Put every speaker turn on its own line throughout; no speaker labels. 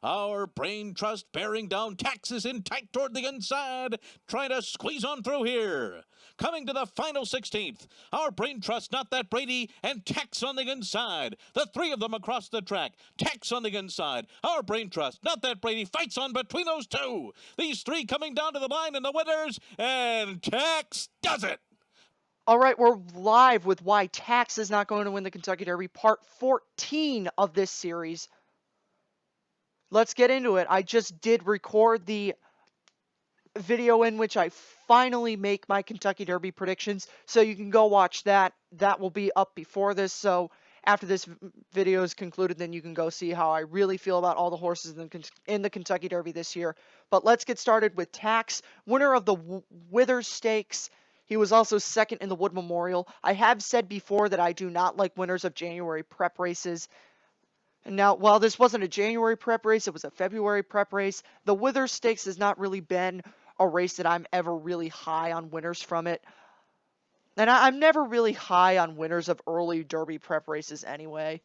Our Brain Trust bearing down Taxes in tight toward the inside, trying to squeeze on through here. Coming to the final 16th, our Brain Trust, Not That Brady, and Tex on the inside. The three of them across the track. Tex on the inside. Our Brain Trust, Not That Brady, fights on between those two. These three coming down to the line in the winners, and Tex does it.
All right, we're live with why Tax is not going to win the Kentucky Derby, part 14 of this series. Let's get into it. I just did record the video in which I finally make my Kentucky Derby predictions, so you can go watch that. That will be up before this, so after this video is concluded, then you can go see how I really feel about all the horses in the Kentucky Derby this year. But let's get started with Tax, winner of the Withers Stakes. He was also second in the Wood Memorial. I have said before that I do not like winners of January prep races. And now, while this wasn't a January prep race, it was a February prep race. The Withers Stakes has not really been a race that I'm ever really high on winners from it. And I'm never really high on winners of early Derby prep races anyway.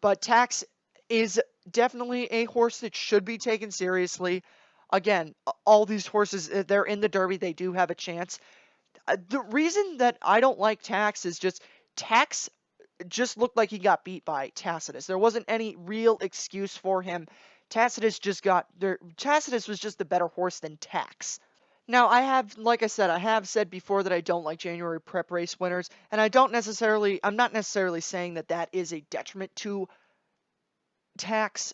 But Tax is definitely a horse that should be taken seriously. Again, all these horses, they're in the Derby, they do have a chance. The reason that I don't like Tax is just Tax just looked like he got beat by Tacitus. There wasn't any real excuse for him. Tacitus was just the better horse than Tax. Now, like I said, I have said before that I don't like January prep race winners, and I'm not necessarily saying that that is a detriment to Tax.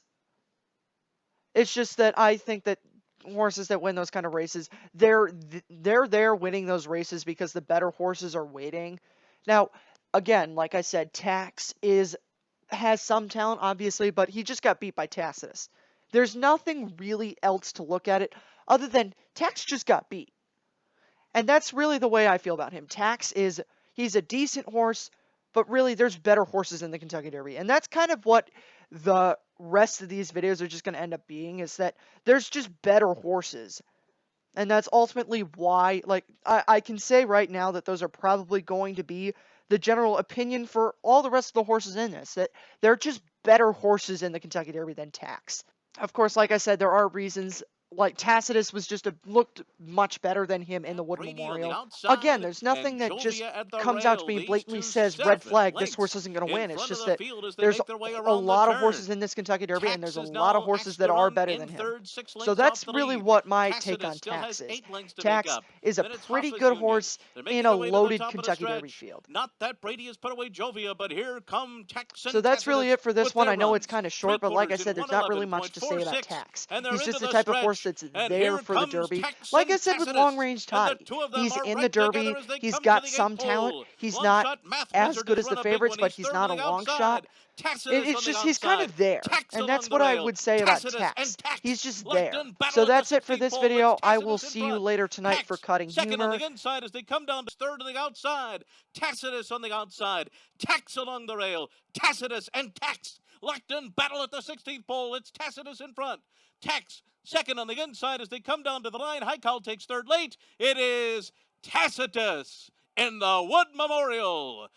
It's just that I think that horses that win those kind of races, they're there winning those races because the better horses are waiting. Now, again, like I said, Tax has some talent, obviously, but he just got beat by Tacitus. There's nothing really else to look at it other than Tax just got beat. And that's really the way I feel about him. He's a decent horse, but really there's better horses in the Kentucky Derby. And that's kind of what the rest of these videos are just going to end up being, is that there's just better horses. And that's ultimately why, like, I can say right now that those are probably going to be the general opinion for all the rest of the horses in this, that they're just better horses in the Kentucky Derby than Tax. Of course, like I said, there are reasons. Like, Tacitus looked much better than him in the Wood Memorial. Again, there's nothing that just comes out to me and blatantly says, red flag, this horse isn't going to win. It's just that there's a lot of horses in this Kentucky Derby, and there's a lot of horses that are better than him. So that's really what my take on Tax is. Tax is a pretty good horse in a loaded Kentucky Derby field.
Not That Brady has put away Jovia, but here come Tex and
So that's really it for this one. I know it's kind of short, but like I
3/4
said,
in
there's not really much to say about
111.46,
Tax.
and they're
He's just
into
the
the
type of
stretch.
horse that's
And
there
here
for the
comes
Derby.
Tex
Like I
and
said with
Tacitus,
Long Range
and the
Toddy,
two of them
he's
are
in the
right
Derby.
together as they
He's
come
got
to the
some
eighth
talent.
pole.
He's
Long
not
shot Math
as
Wizard
good
has
as the
run a big
favorites,
one.
but
He's
he's
third
not
to
a
the
long shot.
outside. Tacitus
It's
on the
just, he's kind
outside.
of there.
Tex
And
along
that's
the
what I
rail.
would say about
Tacitus
Tax.
and Tex.
He's just there.
Lechton battle
So
at the
that's it for
16th
this
pole.
video.
It's
I will
Tacitus in
see you
front.
later tonight for
Tex
Cutting
second on
Humor.
the inside as they come down to third to the outside. Tacitus on the outside. Tex along the rail. Tacitus and Tex. Lechton battle at the 16th pole. It's Tacitus in front. Tex second on the inside as they come down to the line. Highcall takes third late. It is Tacitus in the Wood Memorial.